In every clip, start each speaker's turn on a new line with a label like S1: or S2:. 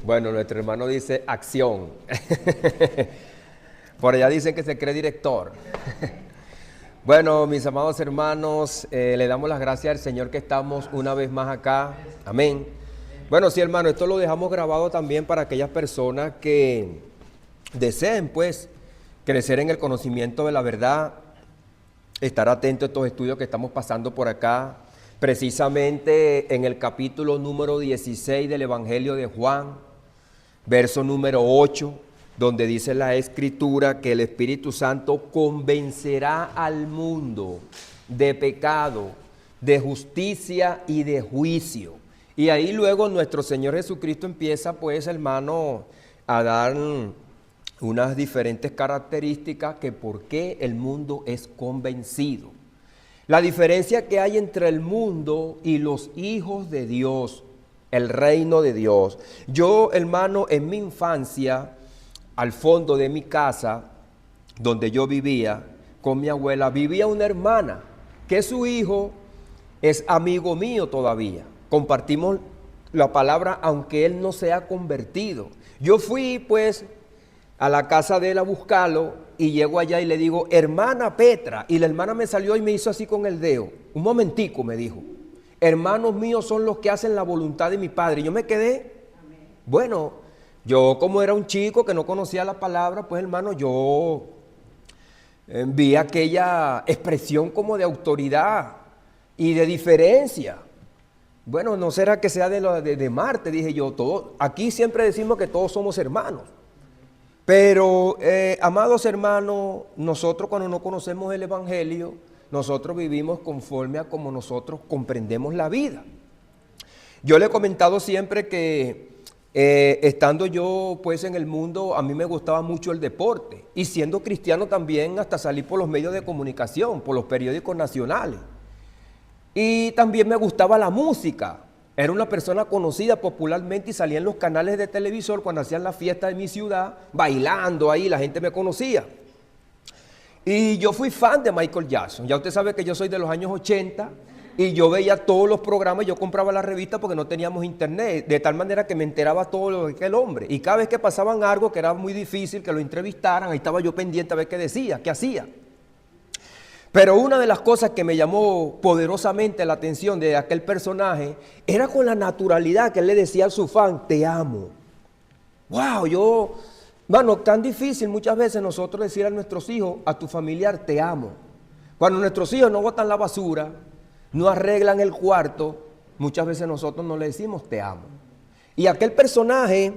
S1: Bueno, nuestro hermano dice acción. Por allá dicen que se cree director. Bueno, mis amados hermanos, le damos las gracias al Señor que estamos una vez más acá. Amén. Bueno, sí, hermano, esto lo dejamos grabado también para aquellas personas que deseen, pues, crecer en el conocimiento de la verdad, estar atentos a estos estudios que estamos pasando por acá, precisamente en el capítulo número 16 del Evangelio de Juan, verso número 8, donde dice la Escritura que el Espíritu Santo convencerá al mundo de pecado, de justicia y de juicio. Y ahí luego nuestro Señor Jesucristo empieza, pues, hermano, a dar unas diferentes características que por qué el mundo es convencido. La diferencia que hay entre el mundo y los hijos de Dios, el reino de Dios. Yo, hermano, en mi infancia, al fondo de mi casa, donde yo vivía con mi abuela, vivía una hermana que su hijo es amigo mío todavía. Compartimos la palabra aunque él no se ha convertido. Yo fui pues a la casa de él a buscarlo y llego allá y le digo, hermana Petra, y la hermana me salió y me hizo así con el dedo. Un momentico, me dijo, hermanos míos son los que hacen la voluntad de mi padre. Y yo me quedé, bueno, yo como era un chico que no conocía la palabra, pues hermano, yo vi aquella expresión como de autoridad y de diferencia. Bueno, no será que sea de Marte, dije yo. Aquí siempre decimos que todos somos hermanos. Pero, amados hermanos, nosotros cuando no conocemos el Evangelio, nosotros vivimos conforme a como nosotros comprendemos la vida. Yo le he comentado siempre que estando yo pues en el mundo, a mí me gustaba mucho el deporte. Y siendo cristiano también hasta salí por los medios de comunicación, por los periódicos nacionales. Y también me gustaba la música. Era una persona conocida popularmente y salía en los canales de televisor cuando hacían la fiesta de mi ciudad, bailando ahí, la gente me conocía. Y yo fui fan de Michael Jackson. Ya usted sabe que yo soy de los años 80 y yo veía todos los programas, yo compraba la revista porque no teníamos internet, de tal manera que me enteraba todo lo de aquel hombre. Y cada vez que pasaban algo que era muy difícil que lo entrevistaran, ahí estaba yo pendiente a ver qué decía, qué hacía. Pero una de las cosas que me llamó poderosamente la atención de aquel personaje era con la naturalidad que él le decía a su fan, te amo. Wow, mano, tan difícil muchas veces nosotros decir a nuestros hijos, a tu familiar, te amo. Cuando nuestros hijos no botan la basura, no arreglan el cuarto, muchas veces nosotros no le decimos, te amo. Y aquel personaje,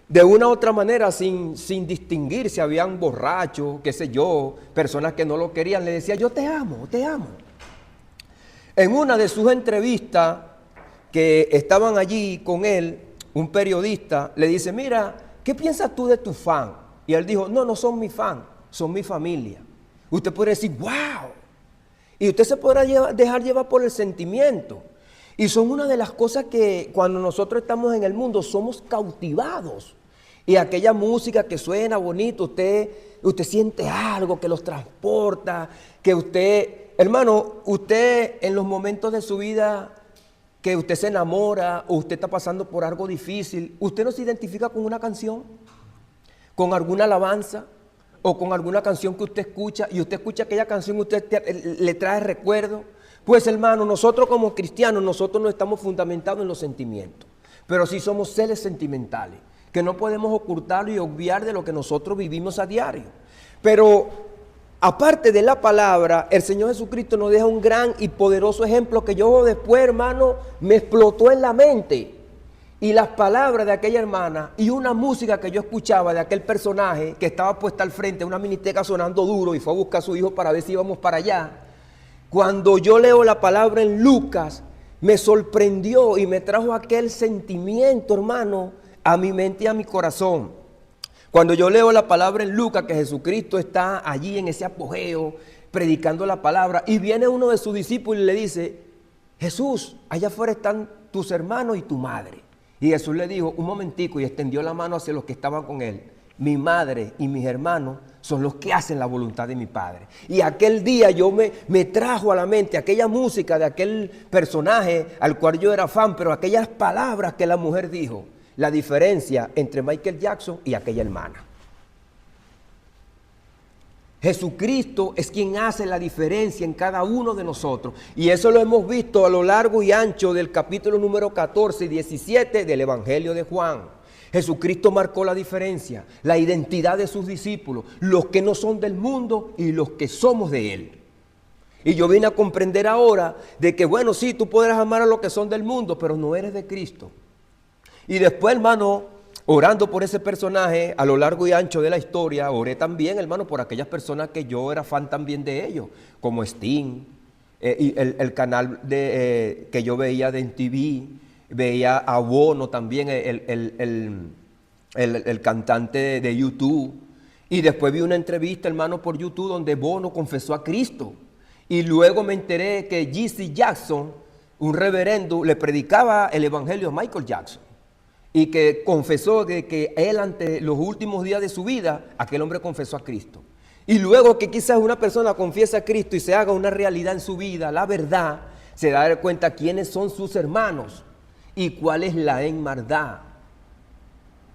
S1: de una u otra manera, sin distinguirse, habían borrachos, qué sé yo, personas que no lo querían, le decía, yo te amo, te amo. En una de sus entrevistas, que estaban allí con él, un periodista le dice, mira, ¿qué piensas tú de tu fan? Y él dijo, no son mi fan, son mi familia. Usted puede decir, wow. Y usted se podrá dejar llevar por el sentimiento. Y son una de las cosas que cuando nosotros estamos en el mundo somos cautivados. Y aquella música que suena bonito, usted siente algo que los transporta, que usted, hermano, usted en los momentos de su vida que usted se enamora o usted está pasando por algo difícil, usted no se identifica con una canción, con alguna alabanza o con alguna canción que usted escucha y usted escucha aquella canción y usted le trae recuerdo. Pues hermano, nosotros como cristianos, nosotros no estamos fundamentados en los sentimientos, pero sí somos seres sentimentales, que no podemos ocultarlo y obviar de lo que nosotros vivimos a diario. Pero aparte de la palabra, el Señor Jesucristo nos deja un gran y poderoso ejemplo que yo después, hermano, me explotó en la mente. Y las palabras de aquella hermana y una música que yo escuchaba de aquel personaje que estaba puesta al frente, una miniteca sonando duro y fue a buscar a su hijo para ver si íbamos para allá. Cuando yo leo la palabra en Lucas, me sorprendió y me trajo aquel sentimiento, hermano, a mi mente y a mi corazón. Cuando yo leo la palabra en Lucas, que Jesucristo está allí en ese apogeo, predicando la palabra, y viene uno de sus discípulos y le dice, Jesús, allá afuera están tus hermanos y tu madre. Y Jesús le dijo, un momentico, y extendió la mano hacia los que estaban con él. mi madre y mis hermanos son los que hacen la voluntad de mi Padre. Y aquel día me trajo a la mente aquella música de aquel personaje al cual yo era fan, pero aquellas palabras que la mujer dijo, la diferencia entre Michael Jackson y aquella hermana. Jesucristo es quien hace la diferencia en cada uno de nosotros. Y eso lo hemos visto a lo largo y ancho del capítulo número 14 y 17 del Evangelio de Juan. Jesucristo marcó la diferencia, la identidad de sus discípulos, los que no son del mundo y los que somos de Él. Y yo vine a comprender ahora de que, bueno, sí, tú podrás amar a los que son del mundo, pero no eres de Cristo. Y después, hermano, orando por ese personaje a lo largo y ancho de la historia, oré también, hermano, por aquellas personas que yo era fan también de ellos, como Sting, y el canal que yo veía de MTV, veía a Bono también, el cantante de YouTube, y después vi una entrevista, hermano, por YouTube donde Bono confesó a Cristo, y luego me enteré que J.C. Jackson, un reverendo, le predicaba el evangelio a Michael Jackson, y que confesó que él ante los últimos días de su vida, aquel hombre confesó a Cristo. Y luego que quizás una persona confiese a Cristo y se haga una realidad en su vida, la verdad, se da cuenta quiénes son sus hermanos y cuál es la hermandad.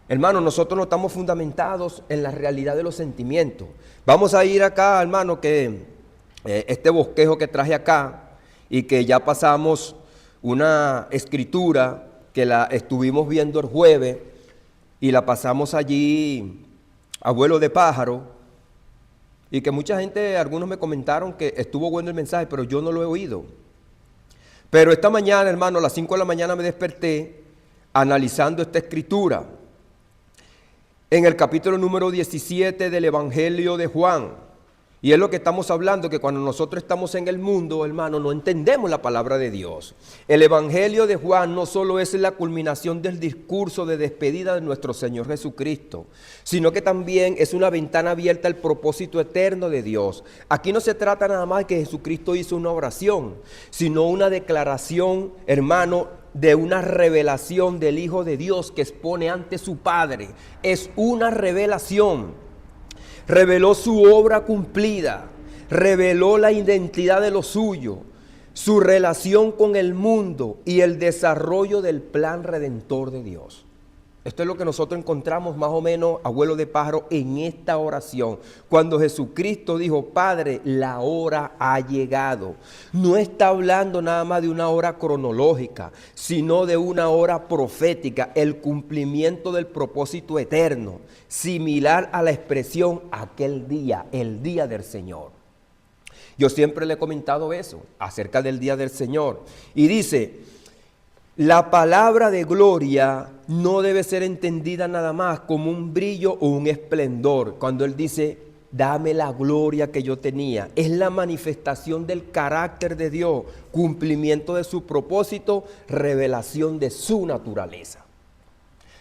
S1: Hermano, nosotros no estamos fundamentados en la realidad de los sentimientos. Vamos a ir acá, hermano, que este bosquejo que traje acá y que ya pasamos una escritura que la estuvimos viendo el jueves y la pasamos allí a vuelo de pájaro, y que mucha gente, algunos me comentaron que estuvo bueno el mensaje, pero yo no lo he oído. Pero esta mañana, hermano, a las 5 de la mañana me desperté analizando esta escritura en el capítulo número 17 del Evangelio de Juan. Y es lo que estamos hablando, que cuando nosotros estamos en el mundo, hermano, no entendemos la palabra de Dios. El Evangelio de Juan no solo es la culminación del discurso de despedida de nuestro Señor Jesucristo, sino que también es una ventana abierta al propósito eterno de Dios. Aquí no se trata nada más que Jesucristo hizo una oración, sino una declaración, hermano, de una revelación del Hijo de Dios que expone ante su Padre. Es una revelación. Reveló su obra cumplida, reveló la identidad de lo suyo, su relación con el mundo y el desarrollo del plan redentor de Dios. Esto es lo que nosotros encontramos más o menos a vuelo de pájaro en esta oración. Cuando Jesucristo dijo, Padre, la hora ha llegado. No está hablando nada más de una hora cronológica, sino de una hora profética, el cumplimiento del propósito eterno, similar a la expresión aquel día, el día del Señor. Yo siempre le he comentado eso, acerca del día del Señor. Y dice, la palabra de gloria no debe ser entendida nada más como un brillo o un esplendor. Cuando Él dice, dame la gloria que yo tenía, es la manifestación del carácter de Dios, cumplimiento de su propósito, revelación de su naturaleza.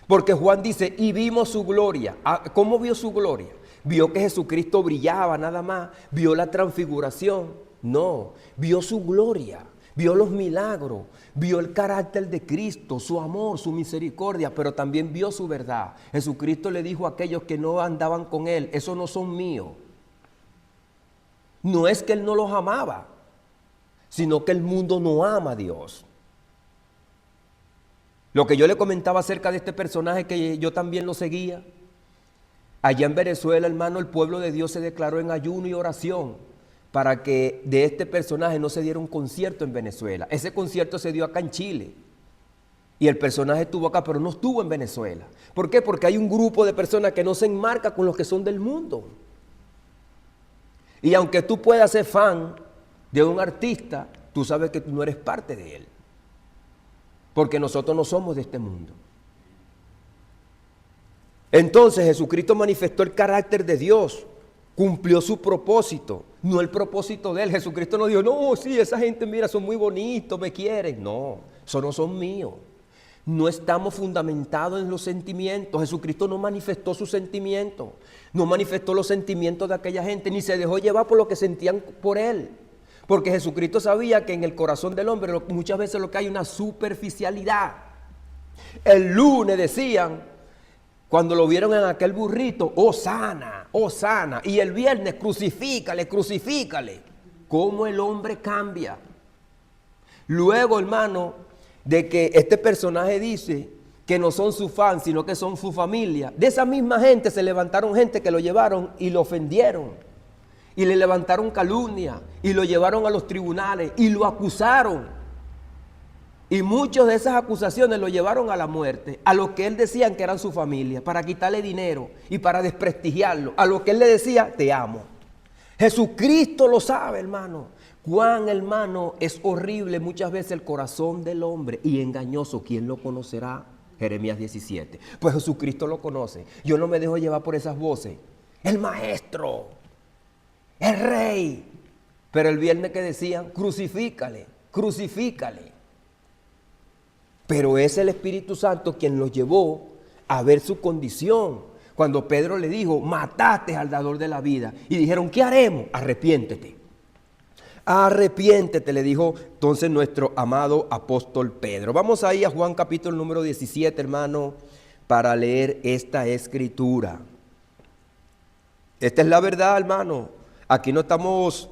S1: Porque Juan dice, y vimos su gloria. ¿Cómo vio su gloria? ¿Vio que Jesucristo brillaba nada más? ¿Vio la transfiguración? No, vio su gloria. Vio los milagros, vio el carácter de Cristo, su amor, su misericordia, pero también vio su verdad. Jesucristo le dijo a aquellos que no andaban con Él, esos no son míos. No es que Él no los amaba, sino que el mundo no ama a Dios. Lo que yo le comentaba acerca de este personaje, que yo también lo seguía, allá en Venezuela, hermano, el pueblo de Dios se declaró en ayuno y oración para que de este personaje no se diera un concierto en Venezuela. Ese concierto se dio acá en Chile. Y el personaje estuvo acá, pero no estuvo en Venezuela. ¿Por qué? Porque hay un grupo de personas que no se enmarca con los que son del mundo. Y aunque tú puedas ser fan de un artista, tú sabes que tú no eres parte de él. Porque nosotros no somos de este mundo. Entonces Jesucristo manifestó el carácter de Dios. Cumplió su propósito, no el propósito de Él. Jesucristo no dijo, no, sí, esa gente, mira, son muy bonitos, me quieren. No, esos no son míos. No estamos fundamentados en los sentimientos. Jesucristo no manifestó sus sentimientos, no manifestó los sentimientos de aquella gente, ni se dejó llevar por lo que sentían por Él. Porque Jesucristo sabía que en el corazón del hombre muchas veces lo que hay es una superficialidad. El lunes decían, Cuando lo vieron en aquel burrito, Hosana, Hosana. Y el viernes, crucifícale, crucifícale. ¿Cómo el hombre cambia? Luego, hermano, de que este personaje dice que no son sus fans, sino que son su familia. De esa misma gente se levantaron gente que lo llevaron y lo ofendieron. Y le levantaron calumnia y lo llevaron a los tribunales y lo acusaron. Y muchas de esas acusaciones lo llevaron a la muerte, a los que él decían que eran su familia, para quitarle dinero y para desprestigiarlo, a los que él le decía, te amo. Jesucristo lo sabe, hermano. Cuán, hermano, es horrible muchas veces el corazón del hombre y engañoso. ¿Quién lo conocerá? Jeremías 17. Pues Jesucristo lo conoce. Yo no me dejo llevar por esas voces. El maestro, el rey. Pero el viernes que decían, crucifícale, crucifícale. Pero es el Espíritu Santo quien los llevó a ver su condición. Cuando Pedro le dijo, mataste al dador de la vida. Y dijeron, ¿qué haremos? Arrepiéntete. Arrepiéntete, le dijo entonces nuestro amado apóstol Pedro. Vamos ahí a Juan capítulo número 17, hermano, para leer esta escritura. Esta es la verdad, hermano. Aquí no estamos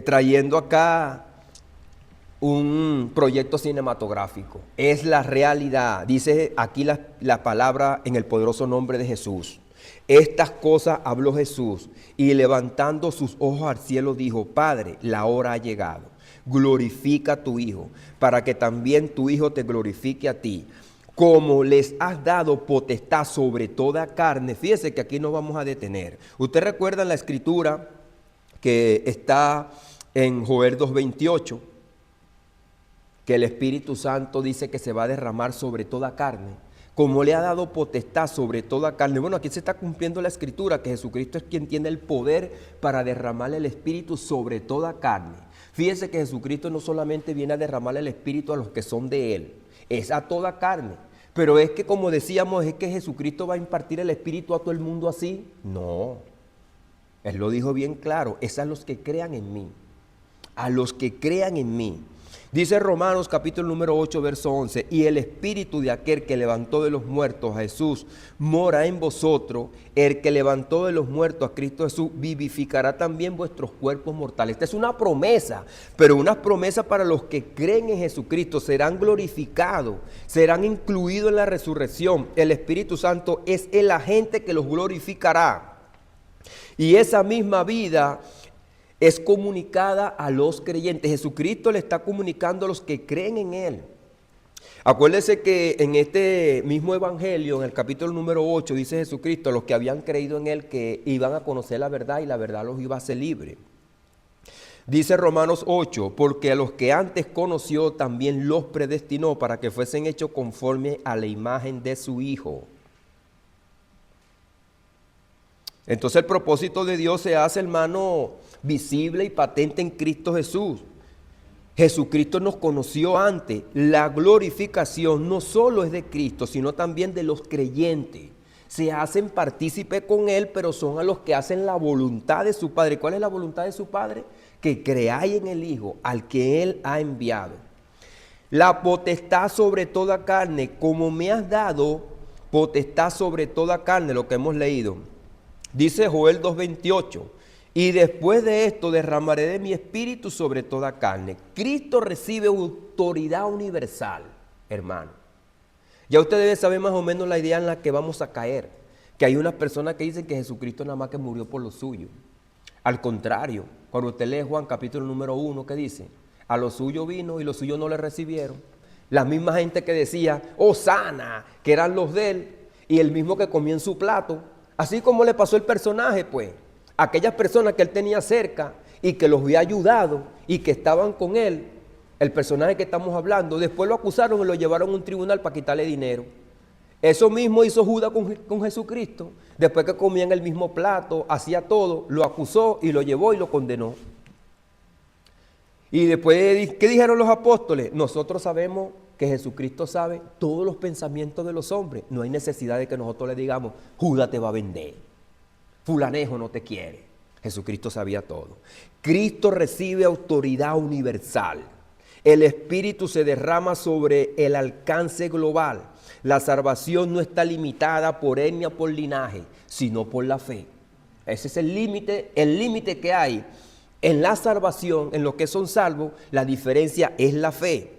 S1: trayendo acá un proyecto cinematográfico. Es la realidad. Dice aquí la palabra en el poderoso nombre de Jesús. Estas cosas habló Jesús y levantando sus ojos al cielo dijo, Padre, la hora ha llegado. Glorifica a tu Hijo, para que también tu Hijo te glorifique a ti. Como les has dado potestad sobre toda carne. Fíjese que aquí nos vamos a detener. Usted recuerda la escritura que está en Joel 2:28, que el Espíritu Santo dice que se va a derramar sobre toda carne. Como le ha dado potestad sobre toda carne. Bueno, aquí se está cumpliendo la escritura, que Jesucristo es quien tiene el poder para derramarle el Espíritu sobre toda carne. Fíjense que Jesucristo no solamente viene a derramarle el Espíritu a los que son de Él, es a toda carne. Pero es que, como decíamos, es que Jesucristo va a impartir el Espíritu a todo el mundo así. No, Él lo dijo bien claro, es a los que crean en mí, a los que crean en mí. Dice Romanos capítulo número 8, verso 11, y el Espíritu de aquel que levantó de los muertos a Jesús mora en vosotros. El que levantó de los muertos a Cristo Jesús vivificará también vuestros cuerpos mortales. Esta es una promesa, pero una promesa para los que creen en Jesucristo. Serán glorificados, serán incluidos en la resurrección. El Espíritu Santo es el agente que los glorificará. Y esa misma vida es comunicada a los creyentes. Jesucristo le está comunicando a los que creen en Él. Acuérdese que en este mismo evangelio, en el capítulo número 8, dice Jesucristo, los que habían creído en Él, que iban a conocer la verdad y la verdad los iba a hacer libres. Dice Romanos 8, porque a los que antes conoció también los predestinó para que fuesen hechos conforme a la imagen de su Hijo. Entonces el propósito de Dios se hace, hermano, visible y patente en Cristo Jesús. Jesucristo nos conoció antes. La glorificación no solo es de Cristo, sino también de los creyentes. Se hacen partícipe con Él, pero son a los que hacen la voluntad de su Padre. ¿Cuál es la voluntad de su Padre? Que creáis en el Hijo, al que Él ha enviado. La potestad sobre toda carne, como me has dado potestad sobre toda carne, lo que hemos leído. Dice Joel 2:28, y después de esto derramaré de mi espíritu sobre toda carne. Cristo recibe autoridad universal, hermano. Ya usted debe saber más o menos la idea en la que vamos a caer. Que hay unas personas que dicen que Jesucristo nada más que murió por lo suyo. Al contrario, cuando usted lee Juan capítulo número 1, ¿qué dice? A lo suyo vino y los suyos no le recibieron. La misma gente que decía, Hosana, que eran los de él, y el mismo que comía en su plato. Así como le pasó el personaje, pues, aquellas personas que él tenía cerca y que los había ayudado y que estaban con él, el personaje que estamos hablando, después lo acusaron y lo llevaron a un tribunal para quitarle dinero. Eso mismo hizo Judas con Jesucristo. Después que comían el mismo plato, hacía todo, lo acusó y lo llevó y lo condenó. Y después, ¿qué dijeron los apóstoles? Nosotros sabemos que Jesucristo sabe todos los pensamientos de los hombres. No hay necesidad de que nosotros le digamos, Judas te va a vender, fulanejo no te quiere. Jesucristo sabía todo. Cristo recibe autoridad universal. El Espíritu se derrama sobre el alcance global. La salvación no está limitada por etnia, por linaje, sino por la fe. Ese es el límite que hay en la salvación, en los que son salvos. La diferencia es la fe.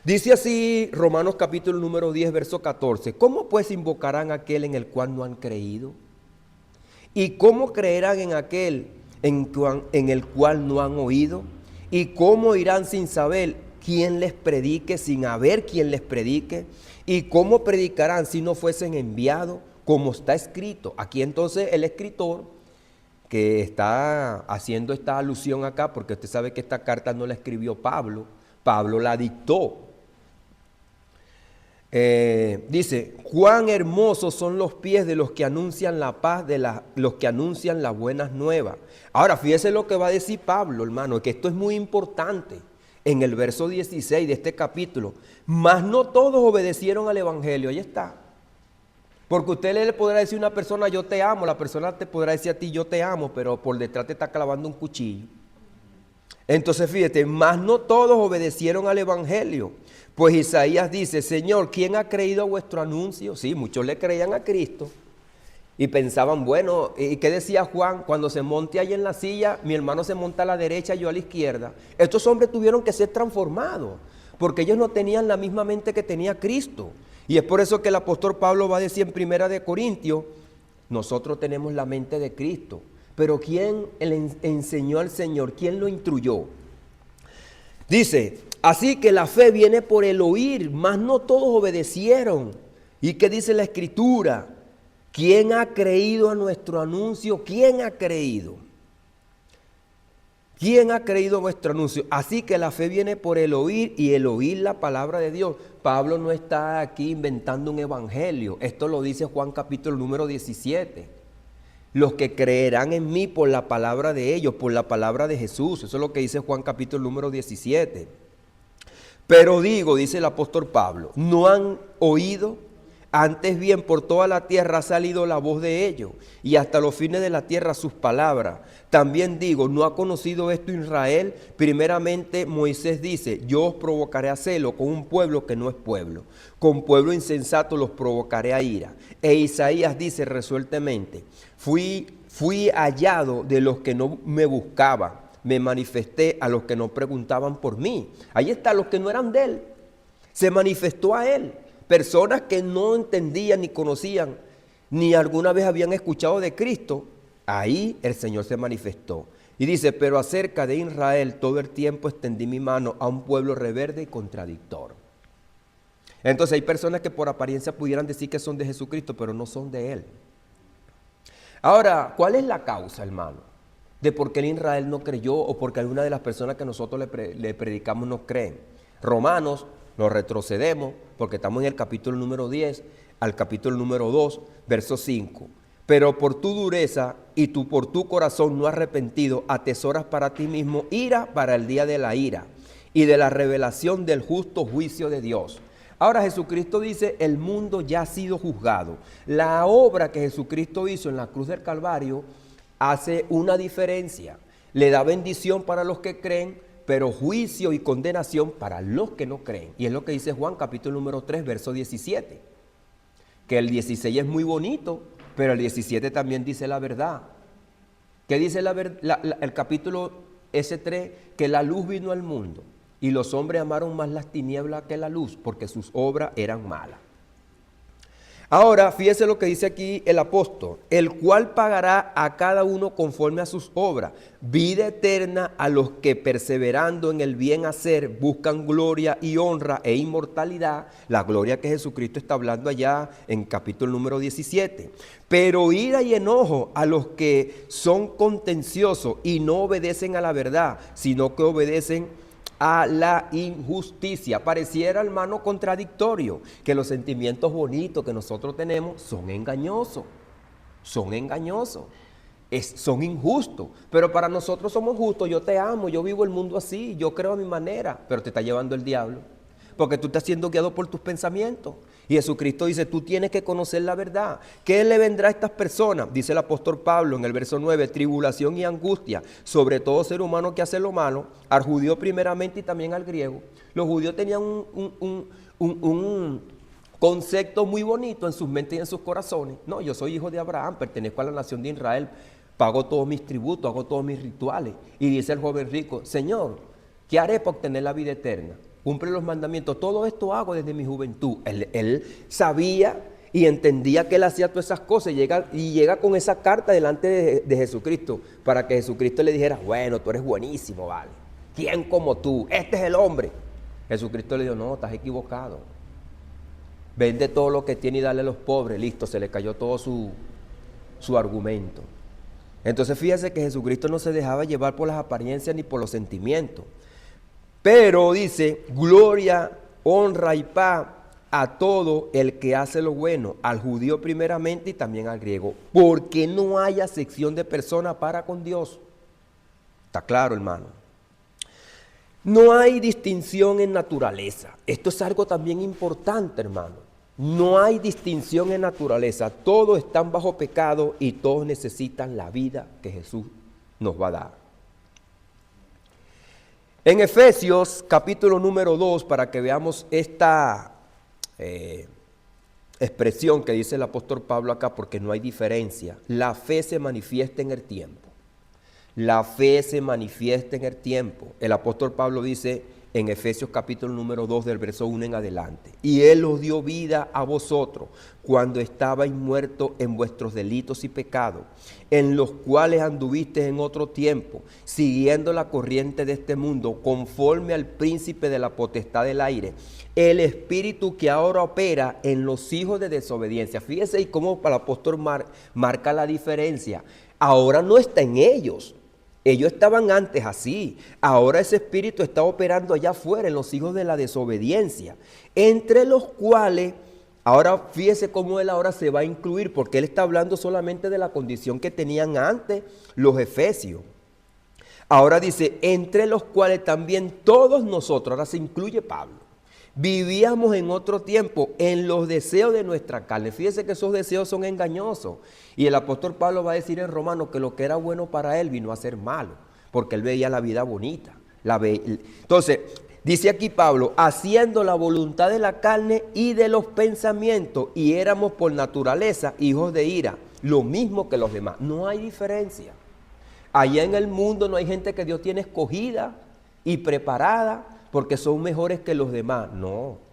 S1: Dice así Romanos capítulo número 10, verso 14. ¿Cómo pues invocarán a aquel en el cual no han creído? ¿Y cómo creerán en aquel en el cual no han oído? ¿Y cómo irán sin saber quién les predique, sin haber quien les predique? ¿Y cómo predicarán si no fuesen enviados? Como está escrito. Aquí entonces el escritor que está haciendo esta alusión acá, porque usted sabe que esta carta no la escribió Pablo, Pablo la dictó. Dice, cuán hermosos son los pies de los que anuncian la paz, los que anuncian las buenas nuevas. Ahora, fíjese lo que va a decir Pablo, hermano, que esto es muy importante. En el verso 16 de este capítulo, mas no todos obedecieron al evangelio. Ahí está. Porque usted le podrá decir a una persona, yo te amo, la persona te podrá decir a ti, yo te amo, pero por detrás te está clavando un cuchillo. Entonces fíjate, mas no todos obedecieron al evangelio. Pues Isaías dice, Señor, ¿quién ha creído a vuestro anuncio? Sí, muchos le creían a Cristo y pensaban, bueno, ¿y qué decía Juan? Cuando se monte ahí en la silla, mi hermano se monta a la derecha, yo a la izquierda. Estos hombres tuvieron que ser transformados, porque ellos no tenían la misma mente que tenía Cristo. Y es por eso que el apóstol Pablo va a decir en Primera de Corintios, nosotros tenemos la mente de Cristo. Pero ¿quién le enseñó al Señor? ¿Quién lo instruyó? Dice, así que la fe viene por el oír, mas no todos obedecieron. ¿Y qué dice la Escritura? ¿Quién ha creído a nuestro anuncio? ¿Quién ha creído? ¿Quién ha creído a vuestro anuncio? Así que la fe viene por el oír y el oír la palabra de Dios. Pablo no está aquí inventando un evangelio. Esto lo dice Juan capítulo número 17. Los que creerán en mí por la palabra de ellos, por la palabra de Jesús. Eso es lo que dice Juan capítulo número 17. Pero digo, dice el apóstol Pablo, no han oído, antes bien por toda la tierra ha salido la voz de ellos, y hasta los fines de la tierra sus palabras. También digo, ¿no ha conocido esto Israel? Primeramente Moisés dice, yo os provocaré a celo con un pueblo que no es pueblo. Con pueblo insensato los provocaré a ira. E Isaías dice resueltamente, fui hallado de los que no me buscaban, me manifesté a los que no preguntaban por mí. Ahí está, los que no eran de él, se manifestó a él. Personas que no entendían ni conocían, ni alguna vez habían escuchado de Cristo, ahí el Señor se manifestó. Y dice, pero acerca de Israel todo el tiempo extendí mi mano a un pueblo rebelde y contradictor. Entonces hay personas que por apariencia pudieran decir que son de Jesucristo, pero no son de Él. Ahora, ¿cuál es la causa, hermano, de por qué el Israel no creyó o porque alguna de las personas que nosotros le predicamos no creen? Romanos, nos retrocedemos porque estamos en el capítulo número 10 al capítulo número 2, verso 5. Pero por tu dureza y por tu corazón no arrepentido, atesoras para ti mismo ira para el día de la ira y de la revelación del justo juicio de Dios. Ahora Jesucristo dice, el mundo ya ha sido juzgado. La obra que Jesucristo hizo en la cruz del Calvario hace una diferencia. Le da bendición para los que creen, pero juicio y condenación para los que no creen. Y es lo que dice Juan capítulo número 3, verso 17. Que el 16 es muy bonito, pero el 17 también dice la verdad. ¿Qué dice el capítulo ese 3? Que la luz vino al mundo y los hombres amaron más las tinieblas que la luz porque sus obras eran malas. Ahora, fíjese lo que dice aquí el apóstol, el cual pagará a cada uno conforme a sus obras, vida eterna a los que perseverando en el bien hacer buscan gloria y honra e inmortalidad, la gloria que Jesucristo está hablando allá en capítulo número 17. Pero ira y enojo a los que son contenciosos y no obedecen a la verdad, sino que obedecen a la injusticia. Pareciera, hermano, contradictorio, que los sentimientos bonitos que nosotros tenemos son engañosos, son injustos, pero para nosotros somos justos. Yo te amo, yo vivo el mundo así, yo creo a mi manera, pero te está llevando el diablo, porque tú estás siendo guiado por tus pensamientos. Y Jesucristo dice, tú tienes que conocer la verdad. ¿Qué le vendrá a estas personas? Dice el apóstol Pablo en el verso 9, tribulación y angustia, sobre todo ser humano que hace lo malo, al judío primeramente y también al griego. Los judíos tenían un concepto muy bonito en sus mentes y en sus corazones. No, yo soy hijo de Abraham, pertenezco a la nación de Israel, pago todos mis tributos, hago todos mis rituales. Y dice el joven rico, Señor, ¿qué haré para obtener la vida eterna? Cumple los mandamientos, todo esto hago desde mi juventud. Él sabía y entendía que él hacía todas esas cosas y llega con esa carta delante de Jesucristo para que Jesucristo le dijera, bueno, tú eres buenísimo, vale. ¿Quién como tú? Este es el hombre. Jesucristo le dijo, no, estás equivocado. Vende todo lo que tiene y dale a los pobres. Listo, se le cayó todo su argumento. Entonces fíjese que Jesucristo no se dejaba llevar por las apariencias ni por los sentimientos. Pero dice, gloria, honra y paz a todo el que hace lo bueno, al judío primeramente y también al griego, porque no haya acepción de persona para con Dios. Está claro, hermano. No hay distinción en naturaleza. Esto es algo también importante, hermano. No hay distinción en naturaleza. Todos están bajo pecado y todos necesitan la vida que Jesús nos va a dar. En Efesios capítulo número 2, para que veamos esta expresión que dice el apóstol Pablo acá, porque no hay diferencia. La fe se manifiesta en el tiempo. La fe se manifiesta en el tiempo. El apóstol Pablo dice en Efesios capítulo número 2 del verso 1 en adelante. Y Él os dio vida a vosotros cuando estabais muertos en vuestros delitos y pecados, en los cuales anduvisteis en otro tiempo, siguiendo la corriente de este mundo, conforme al príncipe de la potestad del aire, el espíritu que ahora opera en los hijos de desobediencia. Fíjese y cómo el apóstol marca la diferencia. Ahora no está en ellos. Ellos estaban antes así, ahora ese espíritu está operando allá afuera en los hijos de la desobediencia, entre los cuales, ahora fíjese cómo él ahora se va a incluir, porque él está hablando solamente de la condición que tenían antes los efesios. Ahora dice, entre los cuales también todos nosotros, ahora se incluye Pablo, vivíamos en otro tiempo en los deseos de nuestra carne. Fíjese que esos deseos son engañosos. Y el apóstol Pablo va a decir en Romanos que lo que era bueno para él vino a ser malo, porque él veía la vida bonita. Entonces, dice aquí Pablo, haciendo la voluntad de la carne y de los pensamientos, y éramos por naturaleza hijos de ira, lo mismo que los demás. No hay diferencia. Allá en el mundo no hay gente que Dios tiene escogida y preparada porque son mejores que los demás. No.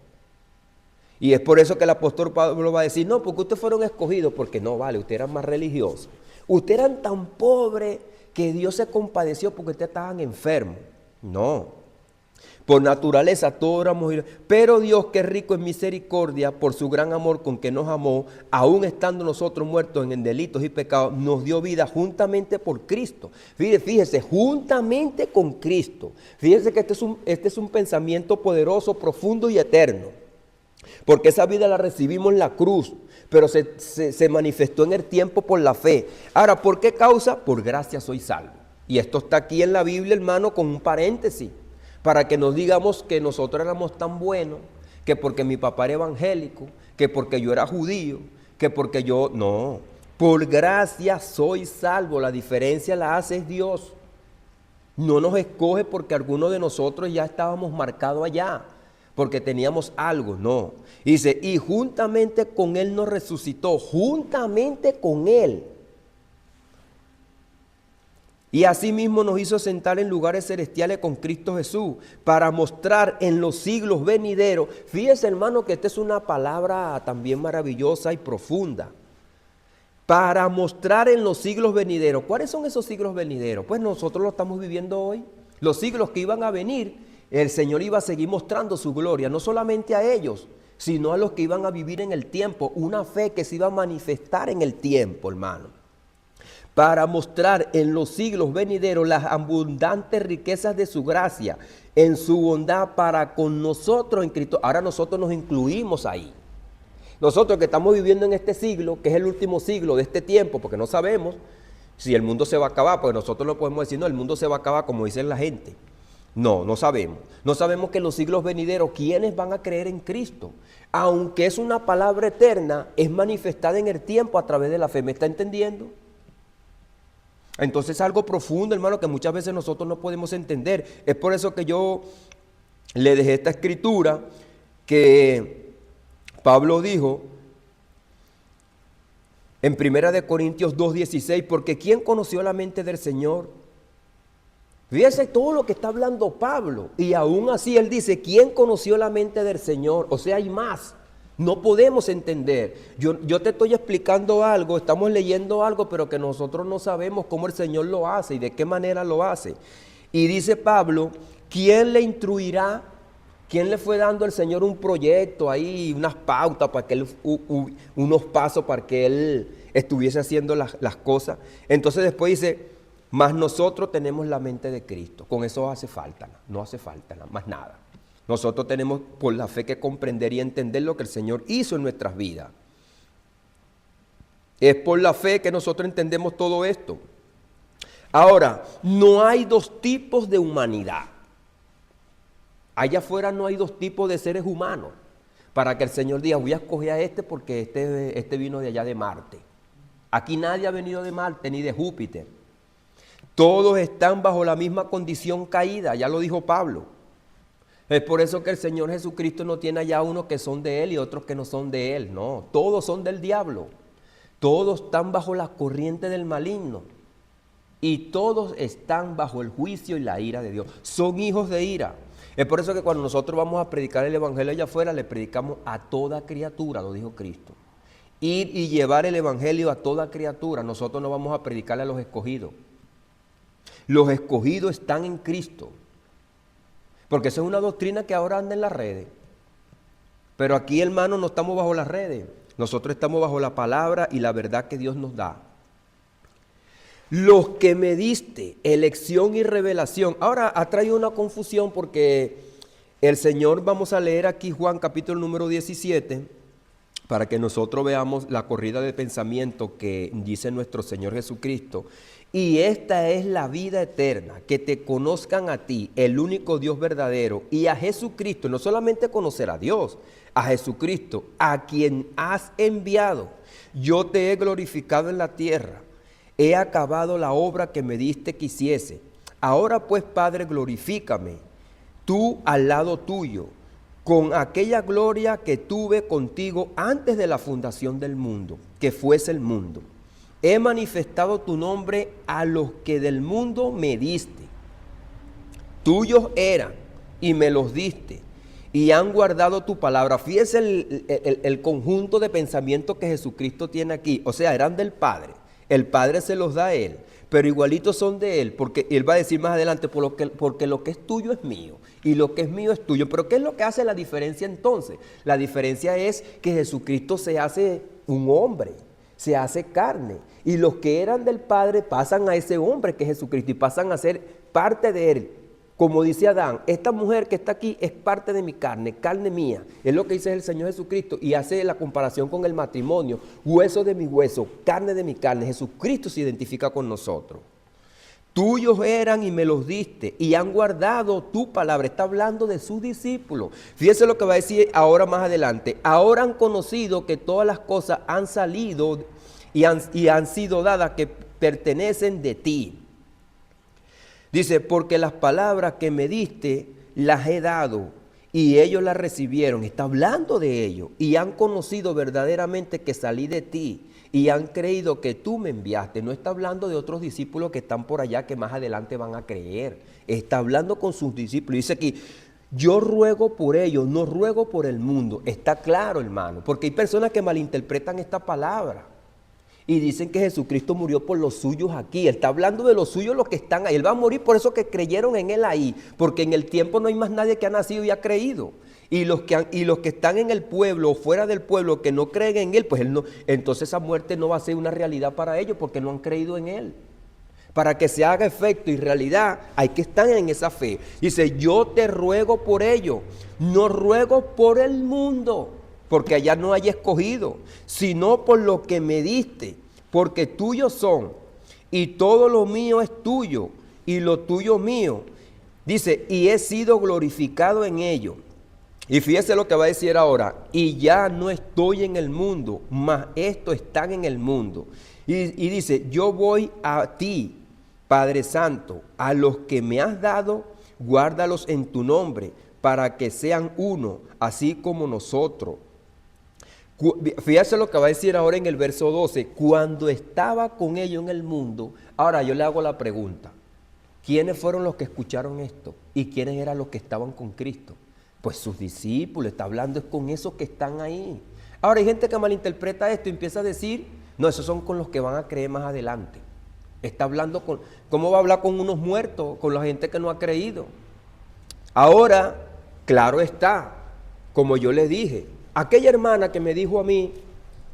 S1: Y es por eso que el apóstol Pablo va a decir, no, porque ustedes fueron escogidos, porque no, vale, ustedes eran más religiosos. Ustedes eran tan pobres que Dios se compadeció porque ustedes estaban enfermos. No. Por naturaleza todos éramos, pero Dios, que es rico en misericordia, por su gran amor con que nos amó, aún estando nosotros muertos en delitos y pecados, nos dio vida juntamente por Cristo. Fíjese, juntamente con Cristo. Fíjese que este es un pensamiento poderoso, profundo y eterno. Porque esa vida la recibimos en la cruz, pero se manifestó en el tiempo por la fe. Ahora, ¿por qué causa? Por gracia soy salvo. Y esto está aquí en la Biblia, hermano, con un paréntesis, para que nos digamos que nosotros éramos tan buenos, que porque mi papá era evangélico, que porque yo era judío, que porque yo... No, por gracia soy salvo. La diferencia la hace Dios. No nos escoge porque algunos de nosotros ya estábamos marcados allá, porque teníamos algo, no. Dice, y juntamente con Él nos resucitó, juntamente con Él. Y asimismo nos hizo sentar en lugares celestiales con Cristo Jesús, para mostrar en los siglos venideros. Fíjese, hermano, que esta es una palabra también maravillosa y profunda. Para mostrar en los siglos venideros. ¿Cuáles son esos siglos venideros? Pues nosotros lo estamos viviendo hoy. Los siglos que iban a venir, el Señor iba a seguir mostrando su gloria, no solamente a ellos, sino a los que iban a vivir en el tiempo, una fe que se iba a manifestar en el tiempo, hermano. Para mostrar en los siglos venideros las abundantes riquezas de su gracia, en su bondad para con nosotros en Cristo. Ahora nosotros nos incluimos ahí. Nosotros que estamos viviendo en este siglo, que es el último siglo de este tiempo, porque no sabemos si el mundo se va a acabar, porque nosotros no podemos decir, no, el mundo se va a acabar como dicen la gente. No, no sabemos. No sabemos que en los siglos venideros quiénes van a creer en Cristo. Aunque es una palabra eterna, es manifestada en el tiempo a través de la fe. ¿Me está entendiendo? Entonces es algo profundo, hermano, que muchas veces nosotros no podemos entender. Es por eso que yo le dejé esta escritura que Pablo dijo en 1 Corintios 2:16, porque ¿quién conoció la mente del Señor? Fíjese todo lo que está hablando Pablo, y aún así él dice, ¿quién conoció la mente del Señor? O sea, hay más. No podemos entender. Yo te estoy explicando algo, estamos leyendo algo, pero que nosotros no sabemos cómo el Señor lo hace y de qué manera lo hace. Y dice Pablo, ¿quién le instruirá? ¿Quién le fue dando al Señor un proyecto ahí, unas pautas para que él, unos pasos para que él estuviese haciendo las cosas? Entonces después dice, mas nosotros tenemos la mente de Cristo. Con eso hace falta, no hace falta más nada. Nosotros tenemos por la fe que comprender y entender lo que el Señor hizo en nuestras vidas. Es por la fe que nosotros entendemos todo esto. Ahora, no hay dos tipos de humanidad. Allá afuera no hay dos tipos de seres humanos. Para que el Señor diga, voy a escoger a este porque este vino de allá de Marte. Aquí nadie ha venido de Marte ni de Júpiter. Todos están bajo la misma condición caída, ya lo dijo Pablo. Es por eso que el Señor Jesucristo no tiene allá unos que son de Él y otros que no son de Él. No, todos son del diablo. Todos están bajo la corriente del maligno. Y todos están bajo el juicio y la ira de Dios. Son hijos de ira. Es por eso que cuando nosotros vamos a predicar el Evangelio allá afuera, le predicamos a toda criatura, lo dijo Cristo. Ir y llevar el Evangelio a toda criatura. Nosotros no vamos a predicarle a los escogidos. Los escogidos están en Cristo. Porque esa es una doctrina que ahora anda en las redes. Pero aquí, hermanos, no estamos bajo las redes. Nosotros estamos bajo la palabra y la verdad que Dios nos da. Los que me diste, elección y revelación. Ahora ha traído una confusión porque el Señor, vamos a leer aquí Juan capítulo número 17, para que nosotros veamos la corrida de pensamiento que dice nuestro Señor Jesucristo. Y esta es la vida eterna, que te conozcan a ti, el único Dios verdadero, y a Jesucristo, no solamente conocer a Dios, a Jesucristo, a quien has enviado. Yo te he glorificado en la tierra, he acabado la obra que me diste que hiciese. Ahora pues, Padre, glorifícame, tú al lado tuyo, con aquella gloria que tuve contigo antes de la fundación del mundo, que fuese el mundo. He manifestado tu nombre a los que del mundo me diste. Tuyos eran y me los diste y han guardado tu palabra. Fíjese el conjunto de pensamientos que Jesucristo tiene aquí. O sea, eran del Padre. El Padre se los da a Él, pero igualitos son de Él, porque Él va a decir más adelante, porque lo que es tuyo es mío y lo que es mío es tuyo. Pero ¿qué es lo que hace la diferencia entonces? La diferencia es que Jesucristo se hace un hombre, se hace carne. Y los que eran del Padre pasan a ese hombre que es Jesucristo y pasan a ser parte de Él. Como dice Adán, esta mujer que está aquí es parte de mi carne, carne mía. Es lo que dice el Señor Jesucristo y hace la comparación con el matrimonio. Hueso de mi hueso, carne de mi carne. Jesucristo se identifica con nosotros. Tuyos eran y me los diste y han guardado tu palabra. Está hablando de sus discípulos. Fíjese lo que va a decir ahora más adelante. Ahora han conocido que todas las cosas han salido y han sido dadas que pertenecen de ti. Dice, porque las palabras que me diste las he dado y ellos las recibieron. Está hablando de ellos y han conocido verdaderamente que salí de ti y han creído que tú me enviaste. No está hablando de otros discípulos que están por allá que más adelante van a creer. Está hablando con sus discípulos. Dice aquí, yo ruego por ellos, no ruego por el mundo. Está claro, hermano, porque hay personas que malinterpretan esta palabra. Y dicen que Jesucristo murió por los suyos aquí. Él está hablando de los suyos, los que están ahí. Él va a morir por eso que creyeron en Él ahí. Porque en el tiempo no hay más nadie que ha nacido y ha creído. Y los que están en el pueblo o fuera del pueblo que no creen en Él, pues Él no, entonces esa muerte no va a ser una realidad para ellos porque no han creído en Él. Para que se haga efecto y realidad hay que estar en esa fe. Dice, yo te ruego por ello, no ruego por el mundo, porque allá no hay escogido, sino por lo que me diste, porque tuyos son, y todo lo mío es tuyo, y lo tuyo mío, Dice, y he sido glorificado en ello. Y fíjese lo que va a decir ahora, y ya no estoy en el mundo, mas estos están en el mundo. Y dice, yo voy a ti, Padre Santo, a los que me has dado, guárdalos en tu nombre, para que sean uno, así como nosotros. Fíjese lo que va a decir ahora en el verso 12, cuando estaba con ellos en el mundo. Ahora yo le hago la pregunta, ¿quiénes fueron los que escucharon esto? ¿Y quiénes eran los que estaban con Cristo? Pues sus discípulos, está hablando es con esos que están ahí. Ahora hay gente que malinterpreta esto y empieza a decir, no, esos son con los que van a creer más adelante. Está hablando con, ¿cómo va a hablar con unos muertos, con la gente que no ha creído? Ahora, claro está, como yo le dije, aquella hermana que me dijo a mí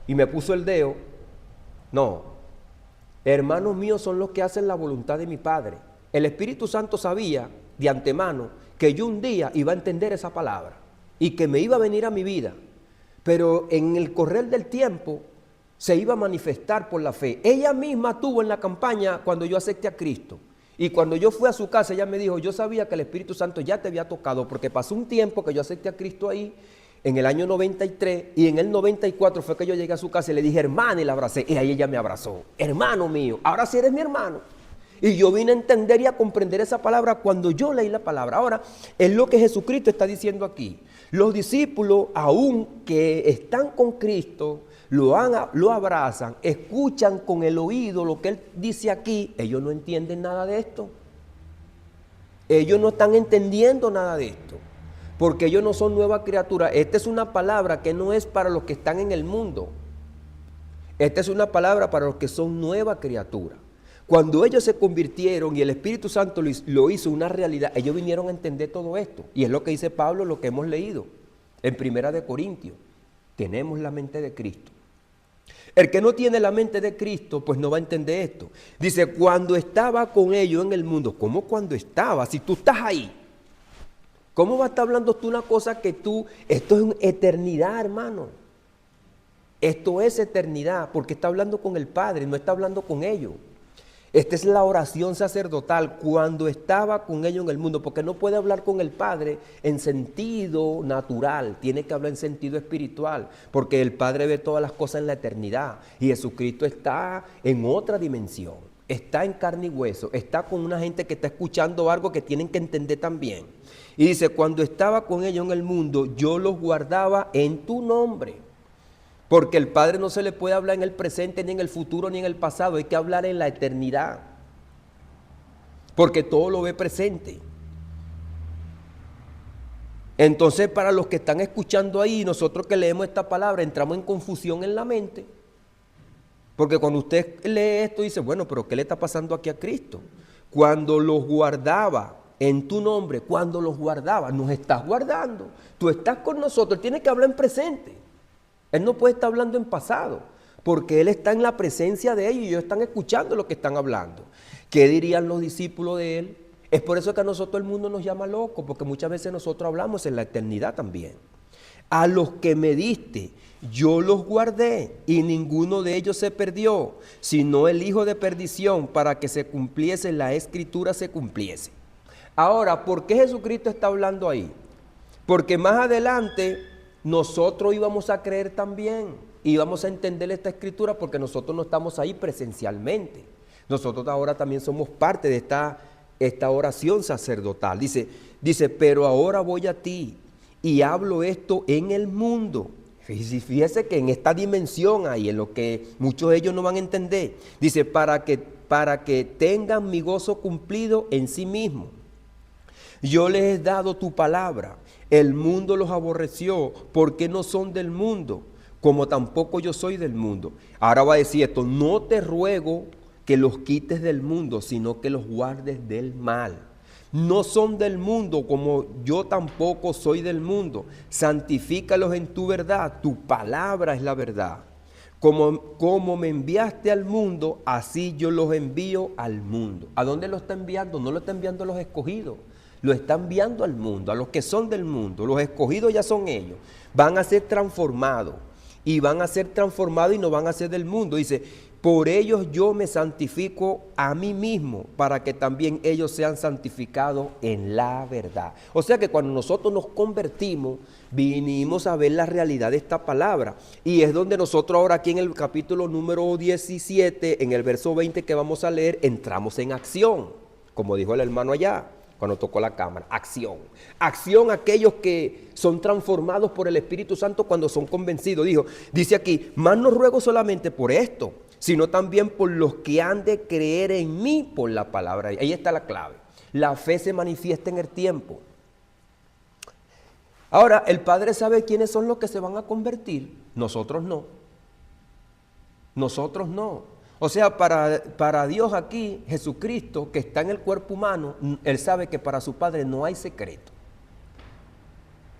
S1: y me puso el dedo, no, hermanos míos son los que hacen la voluntad de mi Padre. El Espíritu Santo sabía de antemano que yo un día iba a entender esa palabra y que me iba a venir a mi vida, pero en el correr del tiempo se iba a manifestar por la fe. Ella misma tuvo en la campaña cuando yo acepté a Cristo, y cuando yo fui a su casa ella me dijo, yo sabía que el Espíritu Santo ya te había tocado, porque pasó un tiempo que yo acepté a Cristo ahí, en el año 93, y en el 94 fue que yo llegué a su casa y le dije, hermana, y la abracé, y ahí ella me abrazó, hermano mío, ahora sí eres mi hermano. Y yo vine a entender y a comprender esa palabra cuando yo leí la palabra. Ahora, es lo que Jesucristo está diciendo aquí. Los discípulos, aun que están con Cristo, lo abrazan, escuchan con el oído lo que Él dice aquí. Ellos no entienden nada de esto. Ellos no están entendiendo nada de esto. Porque ellos no son nueva criatura. Esta es una palabra que no es para los que están en el mundo. Esta es una palabra para los que son nueva criatura. Cuando ellos se convirtieron y el Espíritu Santo lo hizo una realidad, ellos vinieron a entender todo esto. Y es lo que dice Pablo, lo que hemos leído en Primera de Corintios. Tenemos la mente de Cristo. El que no tiene la mente de Cristo, pues no va a entender esto. Dice, cuando estaba con ellos en el mundo. ¿Cómo cuando estaba? Si tú estás ahí. ¿Cómo va a estar hablando tú una cosa que tú... Esto es eternidad, hermano. Esto es eternidad, porque está hablando con el Padre, no está hablando con ellos. Esta es la oración sacerdotal cuando estaba con ellos en el mundo, porque no puede hablar con el Padre en sentido natural, tiene que hablar en sentido espiritual, porque el Padre ve todas las cosas en la eternidad y Jesucristo está en otra dimensión, está en carne y hueso, está con una gente que está escuchando algo que tienen que entender también. Y dice, cuando estaba con ellos en el mundo, yo los guardaba en tu nombre. Porque el Padre no se le puede hablar en el presente, ni en el futuro, ni en el pasado. Hay que hablar en la eternidad. Porque todo lo ve presente. Entonces, para los que están escuchando ahí, nosotros que leemos esta palabra, entramos en confusión en la mente. Porque cuando usted lee esto, dice, bueno, pero ¿qué le está pasando aquí a Cristo? Cuando los guardaba en tu nombre, cuando los guardaba, nos estás guardando. Tú estás con nosotros, tienes que hablar en presente. Él no puede estar hablando en pasado, porque Él está en la presencia de ellos y ellos están escuchando lo que están hablando. ¿Qué dirían los discípulos de Él? Es por eso que a nosotros el mundo nos llama locos, porque muchas veces nosotros hablamos en la eternidad también. A los que me diste, yo los guardé y ninguno de ellos se perdió, sino el hijo de perdición, para que se cumpliese, la escritura se cumpliese. Ahora, ¿por qué Jesucristo está hablando ahí? Porque más adelante nosotros íbamos a creer también, íbamos a entender esta escritura porque nosotros no estamos ahí presencialmente. Nosotros ahora también somos parte de esta oración sacerdotal. Dice, pero ahora voy a ti y hablo esto en el mundo. Fíjese que en esta dimensión ahí, en lo que muchos de ellos no van a entender. Dice, para que tengan mi gozo cumplido en sí mismo. Yo les he dado tu palabra. El mundo los aborreció porque no son del mundo, como tampoco yo soy del mundo. Ahora va a decir esto, no te ruego que los quites del mundo, sino que los guardes del mal. No son del mundo, como yo tampoco soy del mundo. Santifícalos en tu verdad, tu palabra es la verdad. Como me enviaste al mundo, así yo los envío al mundo. ¿A dónde lo está enviando? No lo está enviando a los escogidos. Lo está enviando al mundo, a los que son del mundo. Los escogidos ya son ellos. Van a ser transformados. Y van a ser transformados y no van a ser del mundo. Dice, por ellos yo me santifico a mí mismo, para que también ellos sean santificados en la verdad. O sea que cuando nosotros nos convertimos, vinimos a ver la realidad de esta palabra. Y es donde nosotros ahora aquí en el capítulo número 17, en el verso 20 que vamos a leer, entramos en acción. Como dijo el hermano allá, cuando tocó la cámara, acción. Acción aquellos que son transformados por el Espíritu Santo cuando son convencidos. Dice aquí, más no ruego solamente por esto, sino también por los que han de creer en mí por la palabra. Ahí está la clave. La fe se manifiesta en el tiempo. Ahora, el Padre sabe quiénes son los que se van a convertir. Nosotros no. Nosotros no. O sea, para Dios aquí, Jesucristo, que está en el cuerpo humano, Él sabe que para su Padre no hay secreto.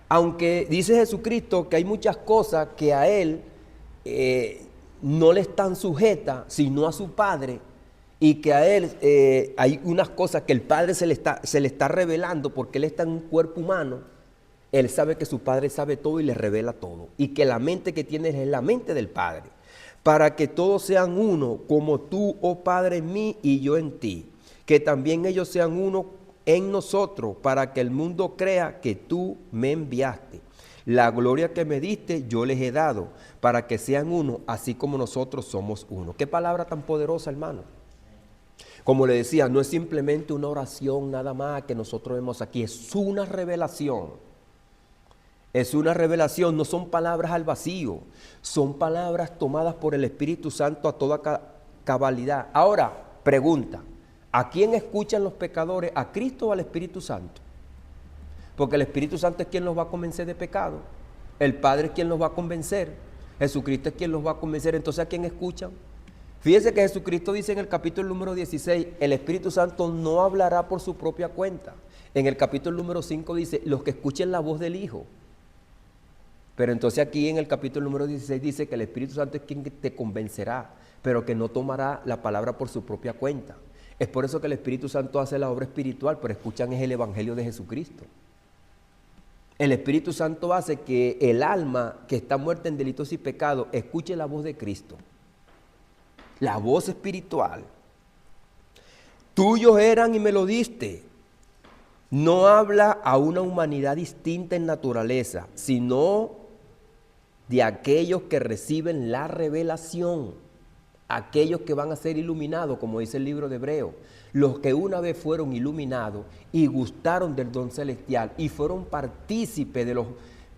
S1: Aunque dice Jesucristo que hay muchas cosas que a Él no le están sujetas, sino a su Padre, y que a Él hay unas cosas que el Padre se le está revelando porque Él está en un cuerpo humano. Él sabe que su Padre sabe todo y le revela todo, y que la mente que tiene es la mente del Padre, para que todos sean uno, como tú, oh Padre, en mí y yo en ti, que también ellos sean uno en nosotros, para que el mundo crea que tú me enviaste. La gloria que me diste yo les he dado, para que sean uno, así como nosotros somos uno. Qué palabra tan poderosa, hermano. Como le decía, no es simplemente una oración nada más que nosotros vemos aquí, es una revelación. Es una revelación, no son palabras al vacío, son palabras tomadas por el Espíritu Santo a toda cabalidad. Ahora, pregunta, ¿a quién escuchan los pecadores? ¿A Cristo o al Espíritu Santo? Porque el Espíritu Santo es quien los va a convencer de pecado, el Padre es quien los va a convencer, Jesucristo es quien los va a convencer. Entonces, ¿a quién escuchan? Fíjense que Jesucristo dice en el capítulo número 16, el Espíritu Santo no hablará por su propia cuenta. En el capítulo número 5 dice, los que escuchen la voz del Hijo. Pero entonces aquí en el capítulo número 16 dice que el Espíritu Santo es quien te convencerá, pero que no tomará la palabra por su propia cuenta. Es por eso que el Espíritu Santo hace la obra espiritual, pero escuchan es el Evangelio de Jesucristo. El Espíritu Santo hace que el alma que está muerta en delitos y pecados escuche la voz de Cristo. La voz espiritual. Tuyos eran y me lo diste. No habla a una humanidad distinta en naturaleza, sino de aquellos que reciben la revelación, aquellos que van a ser iluminados, como dice el libro de Hebreos, los que una vez fueron iluminados y gustaron del don celestial y fueron partícipes de los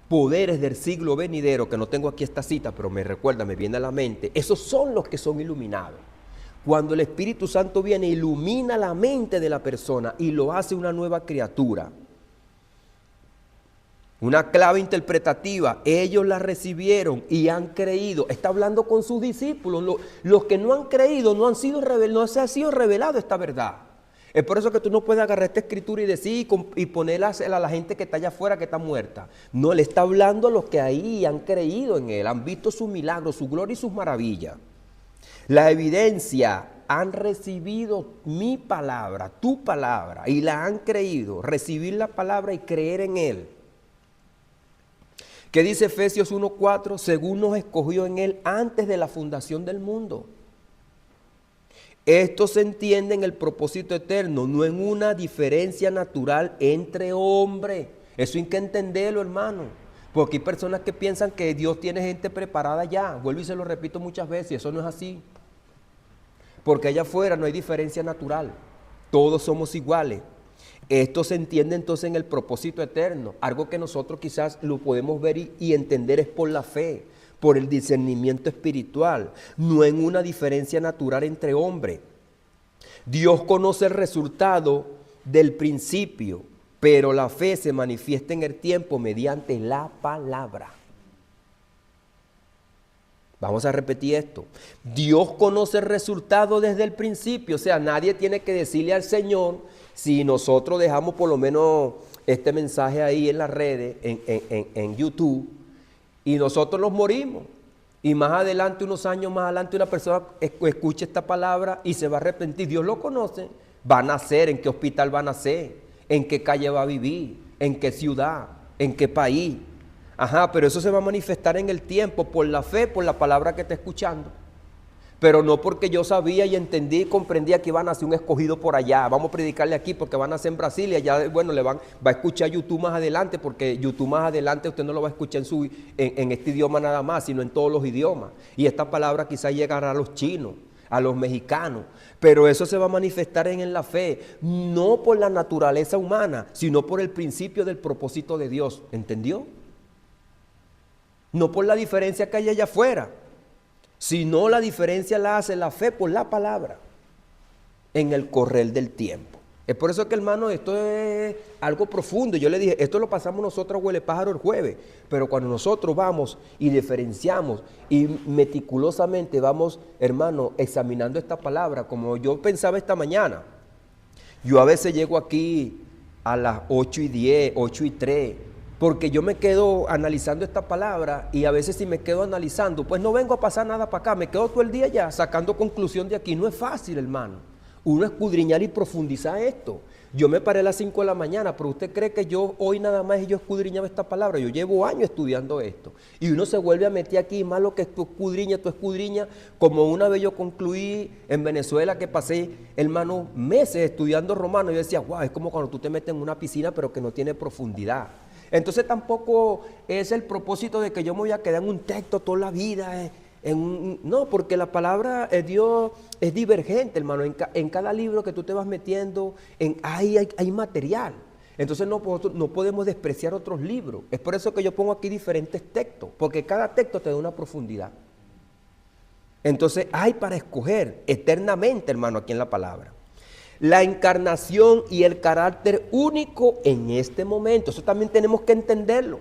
S1: poderes del siglo venidero, que no tengo aquí esta cita, pero me recuerda, me viene a la mente, esos son los que son iluminados. Cuando el Espíritu Santo viene, ilumina la mente de la persona y lo hace una nueva criatura. Una clave interpretativa, ellos la recibieron y han creído. Está hablando con sus discípulos. Los que no han creído no se ha sido revelado esta verdad. Es por eso que tú no puedes agarrar esta escritura y decir y ponerla a la gente que está allá afuera, que está muerta. No, le está hablando a los que ahí han creído en él, han visto su milagro, su gloria y sus maravillas. La evidencia, han recibido mi palabra, tu palabra, y la han creído. Recibir la palabra y creer en él. ¿Qué dice Efesios 1:4? Según nos escogió en él antes de la fundación del mundo. Esto se entiende en el propósito eterno, no en una diferencia natural entre hombres. Eso hay que entenderlo, hermano. Porque hay personas que piensan que Dios tiene gente preparada ya. Vuelvo y se lo repito muchas veces, eso no es así. Porque allá afuera no hay diferencia natural. Todos somos iguales. Esto se entiende entonces en el propósito eterno. Algo que nosotros quizás lo podemos ver y entender es por la fe, por el discernimiento espiritual, no en una diferencia natural entre hombres. Dios conoce el resultado del principio, pero la fe se manifiesta en el tiempo mediante la palabra. Vamos a repetir esto. Dios conoce el resultado desde el principio. O sea, nadie tiene que decirle al Señor, si nosotros dejamos por lo menos este mensaje ahí en las redes, en YouTube, y nosotros nos morimos. Y más adelante, unos años más adelante, una persona escucha esta palabra y se va a arrepentir. Dios lo conoce. Va a nacer, en qué hospital va a nacer, en qué calle va a vivir, en qué ciudad, en qué país. Ajá, pero eso se va a manifestar en el tiempo, por la fe, por la palabra que está escuchando. pero no porque yo sabía y entendí y comprendía que iban a ser un escogido por allá. Vamos a predicarle aquí porque van a ser en Brasil y allá, bueno, va a escuchar YouTube más adelante, porque YouTube más adelante usted no lo va a escuchar en este idioma nada más, sino en todos los idiomas. Y esta palabra quizás llegará a los chinos, a los mexicanos, pero eso se va a manifestar en la fe, no por la naturaleza humana, sino por el principio del propósito de Dios. ¿Entendió? No por la diferencia que hay allá afuera, sino la diferencia la hace la fe por la palabra en el correr del tiempo. Es por eso que, hermano, esto es algo profundo. Yo le dije, esto lo pasamos nosotros a Huele Pájaro el jueves, pero cuando nosotros vamos y diferenciamos y meticulosamente vamos, hermano, examinando esta palabra, como yo pensaba esta mañana. Yo a veces llego aquí a las 8:10, 8:03, porque yo me quedo analizando esta palabra y a veces si me quedo analizando, pues no vengo a pasar nada para acá, me quedo todo el día ya sacando conclusión de aquí. No es fácil, hermano, uno escudriñar y profundizar esto. Yo me paré a las 5 de la mañana, pero usted cree que yo hoy nada más y yo escudriñaba esta palabra. Yo llevo años estudiando esto y uno se vuelve a meter aquí, más lo que tú escudriñas, como una vez yo concluí en Venezuela que pasé, hermano, meses estudiando romano. Yo decía, wow, es como cuando tú te metes en una piscina pero que no tiene profundidad. Entonces tampoco es el propósito de que yo me voy a quedar en un texto toda la vida. No, porque la palabra de Dios es divergente, hermano. En cada libro que tú te vas metiendo, hay material. Entonces no podemos despreciar otros libros. Es por eso que yo pongo aquí diferentes textos, porque cada texto te da una profundidad. Entonces hay para escoger eternamente, hermano, aquí en la palabra. La encarnación y el carácter único en este momento. Eso también tenemos que entenderlo.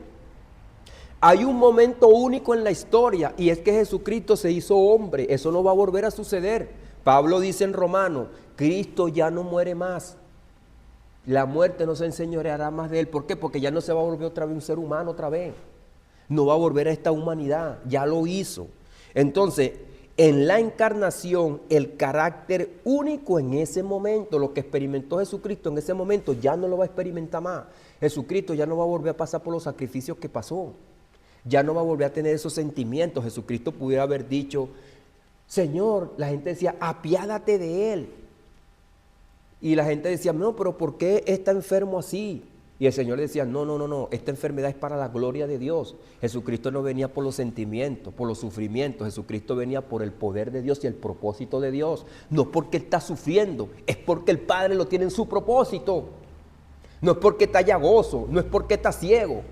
S1: Hay un momento único en la historia y es que Jesucristo se hizo hombre. Eso no va a volver a suceder. Pablo dice en Romanos, Cristo ya no muere más. La muerte no se enseñoreará más de él. ¿Por qué? Porque ya no se va a volver otra vez un ser humano otra vez. No va a volver a esta humanidad. Ya lo hizo. Entonces, en la encarnación, el carácter único en ese momento, lo que experimentó Jesucristo en ese momento, ya no lo va a experimentar más. Jesucristo ya no va a volver a pasar por los sacrificios que pasó. Ya no va a volver a tener esos sentimientos. Jesucristo pudiera haber dicho, Señor, la gente decía, apiádate de él. Y la gente decía, no, pero ¿por qué está enfermo así? Y el Señor decía, no, esta enfermedad es para la gloria de Dios. Jesucristo no venía por los sentimientos, por los sufrimientos. Jesucristo venía por el poder de Dios y el propósito de Dios. No porque Él está sufriendo, es porque el Padre lo tiene en su propósito. No es porque está llagoso, no es porque está ciego,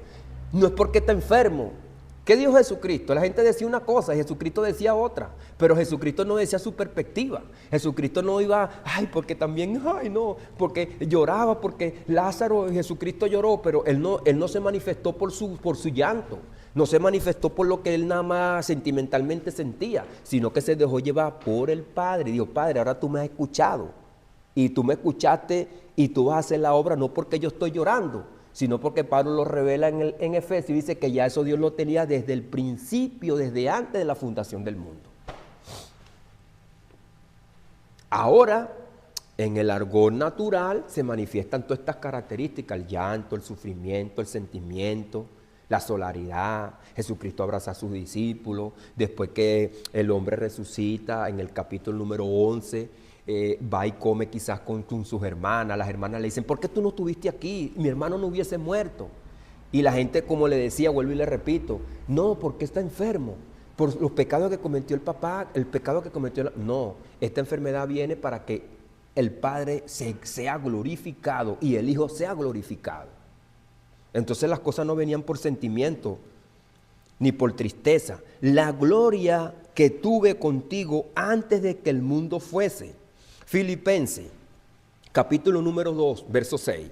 S1: no es porque está enfermo. ¿Qué dijo Jesucristo? La gente decía una cosa y Jesucristo decía otra, pero Jesucristo no decía su perspectiva. Jesucristo no iba, porque también, porque lloraba, porque Lázaro, Jesucristo lloró, pero él no se manifestó por su llanto, no se manifestó por lo que él nada más sentimentalmente sentía, sino que se dejó llevar por el Padre. Dijo, Padre, ahora tú me has escuchado y tú me escuchaste y tú vas a hacer la obra no porque yo estoy llorando, sino porque Pablo lo revela en Efesios y dice que ya eso Dios lo tenía desde el principio, desde antes de la fundación del mundo. Ahora, en el argot natural se manifiestan todas estas características, el llanto, el sufrimiento, el sentimiento, la solidaridad. Jesucristo abraza a sus discípulos, después que el hombre resucita, en el capítulo número 11, va y come quizás con sus hermanas. Las hermanas le dicen, ¿por qué tú no estuviste aquí? Mi hermano no hubiese muerto. Y la gente, como le decía, vuelvo y le repito, no, porque está enfermo, por los pecados que cometió el papá, el pecado que cometió no, esta enfermedad viene para que el Padre sea glorificado y el Hijo sea glorificado. Entonces las cosas no venían por sentimiento ni por tristeza. La gloria que tuve contigo antes de que el mundo fuese. Filipenses, capítulo número 2, verso 6.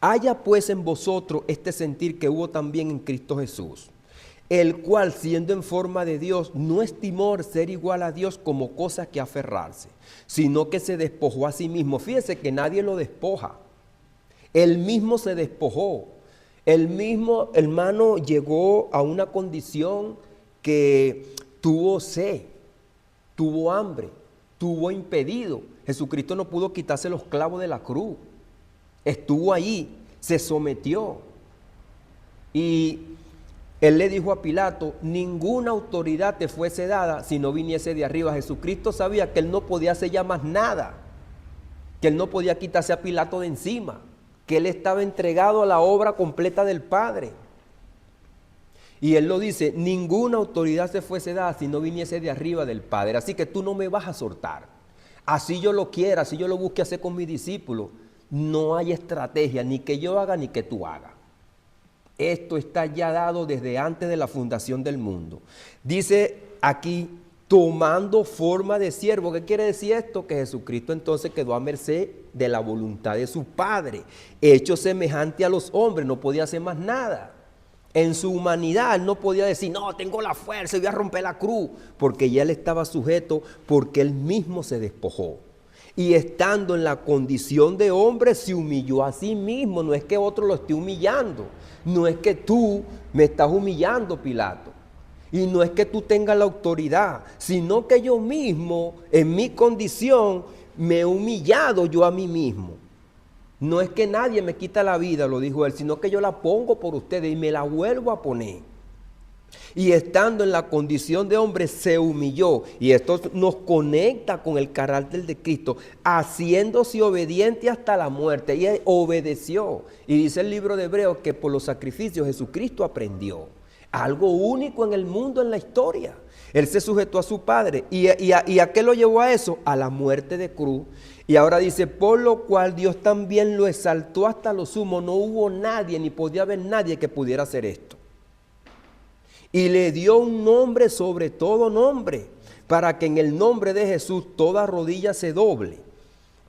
S1: Haya pues en vosotros este sentir que hubo también en Cristo Jesús, el cual, siendo en forma de Dios, no estimó ser igual a Dios como cosa que aferrarse, sino que se despojó a sí mismo. Fíjese que nadie lo despoja. Él mismo se despojó. Él mismo, hermano, llegó a una condición que tuvo sed, tuvo hambre, tuvo impedido. Jesucristo no pudo quitarse los clavos de la cruz. Estuvo ahí, se sometió. Y Él le dijo a Pilato, ninguna autoridad te fuese dada si no viniese de arriba. Jesucristo sabía que él no podía hacer ya más nada, que él no podía quitarse a Pilato de encima, que él estaba entregado a la obra completa del Padre. Y él lo dice, ninguna autoridad se fuese dada si no viniese de arriba del Padre. Así que tú no me vas a soltar. Así yo lo quiera, así yo lo busque hacer con mis discípulos. No hay estrategia, ni que yo haga ni que tú hagas. Esto está ya dado desde antes de la fundación del mundo. Dice aquí, tomando forma de siervo. ¿Qué quiere decir esto? Que Jesucristo entonces quedó a merced de la voluntad de su Padre. Hecho semejante a los hombres, no podía hacer más nada. En su humanidad él no podía decir, no, tengo la fuerza y voy a romper la cruz. Porque ya él estaba sujeto, porque él mismo se despojó. Y estando en la condición de hombre, se humilló a sí mismo. No es que otro lo esté humillando. No es que tú me estás humillando, Pilato. Y no es que tú tengas la autoridad, sino que yo mismo, en mi condición, me he humillado yo a mí mismo. No es que nadie me quita la vida, lo dijo él, sino que yo la pongo por ustedes y me la vuelvo a poner. Y estando en la condición de hombre se humilló. Y esto nos conecta con el carácter de Cristo, haciéndose obediente hasta la muerte. Y él obedeció. Y dice el libro de Hebreos que por los sacrificios Jesucristo aprendió. Algo único en el mundo, en la historia. Él se sujetó a su Padre. ¿Y a qué lo llevó a eso? A la muerte de cruz. Y ahora dice, por lo cual Dios también lo exaltó hasta lo sumo. No hubo nadie, ni podía haber nadie que pudiera hacer esto. Y le dio un nombre sobre todo nombre, para que en el nombre de Jesús toda rodilla se doble,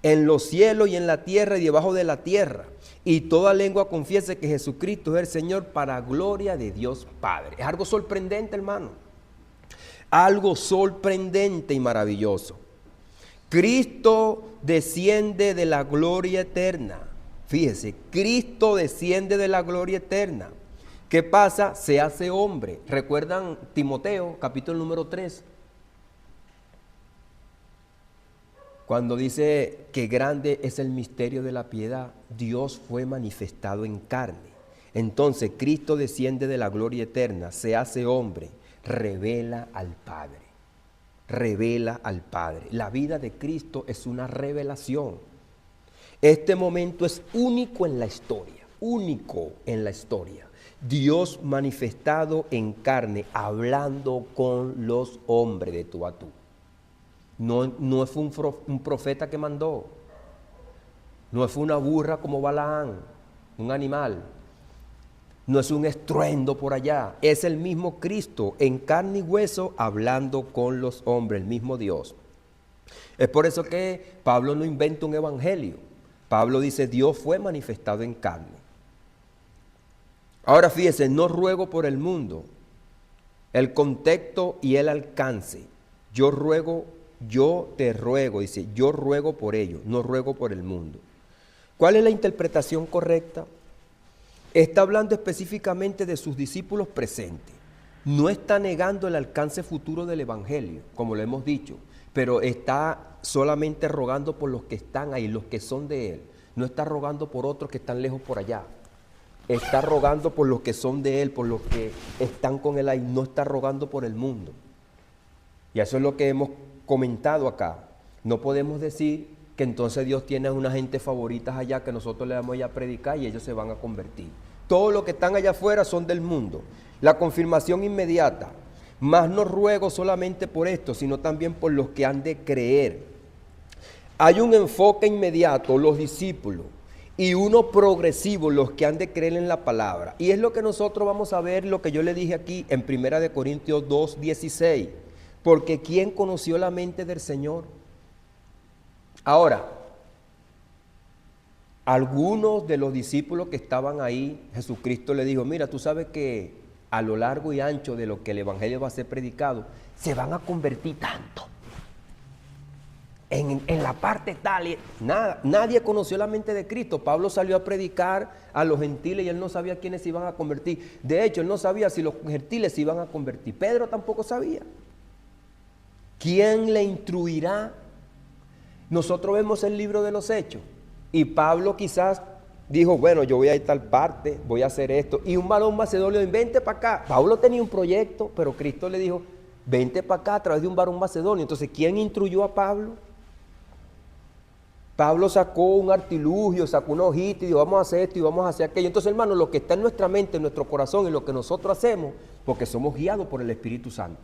S1: en los cielos y en la tierra y debajo de la tierra, y toda lengua confiese que Jesucristo es el Señor, para gloria de Dios Padre. Es algo sorprendente, hermano. Algo sorprendente y maravilloso. Cristo desciende de la gloria eterna. Fíjese, Cristo desciende de la gloria eterna. ¿Qué pasa? Se hace hombre. ¿Recuerdan Timoteo, capítulo número 3? Cuando dice que grande es el misterio de la piedad, Dios fue manifestado en carne. Entonces Cristo desciende de la gloria eterna, se hace hombre, revela al Padre. Revela al Padre. La vida de Cristo es una revelación. Este momento es único en la historia, único en la historia. Dios manifestado en carne, hablando con los hombres de tú a tú. No fue un profeta que mandó. No fue una burra como Balaán, un animal. No es un estruendo por allá. Es el mismo Cristo en carne y hueso hablando con los hombres, el mismo Dios. Es por eso que Pablo no inventa un evangelio. Pablo dice, Dios fue manifestado en carne. Ahora fíjese, no ruego por el mundo, el contexto y el alcance. Yo te ruego, dice, yo ruego por ellos, no ruego por el mundo. ¿Cuál es la interpretación correcta? Está hablando específicamente de sus discípulos presentes. No está negando el alcance futuro del evangelio, como lo hemos dicho, pero está solamente rogando por los que están ahí, los que son de él. No está rogando por otros que están lejos por allá. Está rogando por los que son de él, por los que están con él ahí. No está rogando por el mundo. Y eso es lo que hemos comentado acá. No podemos decir que entonces Dios tiene a una gente favoritas allá que nosotros le vamos a ir a predicar y ellos se van a convertir. Todos los que están allá afuera son del mundo. La confirmación inmediata. Mas no ruego solamente por esto, sino también por los que han de creer. Hay un enfoque inmediato, los discípulos, y uno progresivo, los que han de creer en la palabra. Y es lo que nosotros vamos a ver, lo que yo le dije aquí en 1 Corintios 2:16. Porque ¿quién conoció la mente del Señor? Ahora, algunos de los discípulos que estaban ahí, Jesucristo le dijo, mira, tú sabes que a lo largo y ancho de lo que el evangelio va a ser predicado, se van a convertir tanto. En la parte tal, nadie conoció la mente de Cristo. Pablo salió a predicar a los gentiles y él no sabía quiénes se iban a convertir. De hecho, él no sabía si los gentiles se iban a convertir. Pedro tampoco sabía. ¿Quién le instruirá? Nosotros vemos el libro de los Hechos y Pablo quizás dijo, bueno, yo voy a ir a tal parte, voy a hacer esto. Y un varón macedonio, vente para acá. Pablo tenía un proyecto, pero Cristo le dijo, vente para acá a través de un varón macedonio. Entonces, ¿quién instruyó a Pablo? Pablo sacó un artilugio, sacó una hojita y dijo, vamos a hacer esto y vamos a hacer aquello. Entonces, hermano, lo que está en nuestra mente, en nuestro corazón y lo que nosotros hacemos, porque somos guiados por el Espíritu Santo.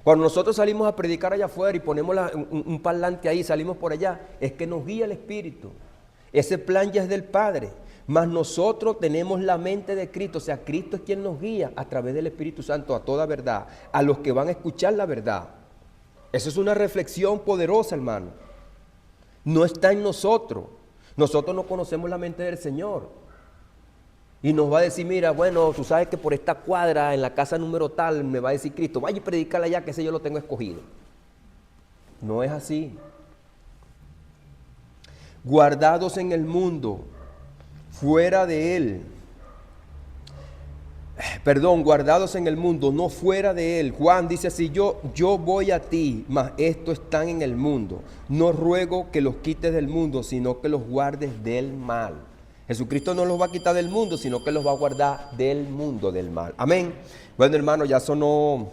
S1: Cuando nosotros salimos a predicar allá afuera y ponemos un parlante ahí, salimos por allá, es que nos guía el Espíritu. Ese plan ya es del Padre, mas nosotros tenemos la mente de Cristo, o sea, Cristo es quien nos guía a través del Espíritu Santo a toda verdad, a los que van a escuchar la verdad. Eso es una reflexión poderosa, hermano. No está en nosotros. Nosotros no conocemos la mente del Señor. Y nos va a decir, mira, bueno, tú sabes que por esta cuadra, en la casa número tal, me va a decir Cristo, vaya y predicarle allá, que ese yo lo tengo escogido. No es así. Guardados en el mundo, fuera de él. Guardados en el mundo, no fuera de él. Juan dice así, yo voy a ti, mas estos están en el mundo. No ruego que los quites del mundo, sino que los guardes del mal. Jesucristo no los va a quitar del mundo, sino que los va a guardar del mundo, del mal. Amén. Bueno, hermano, ya sonó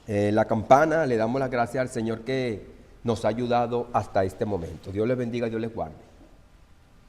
S1: la campana. Le damos las gracias al Señor que nos ha ayudado hasta este momento. Dios les bendiga, Dios les guarde.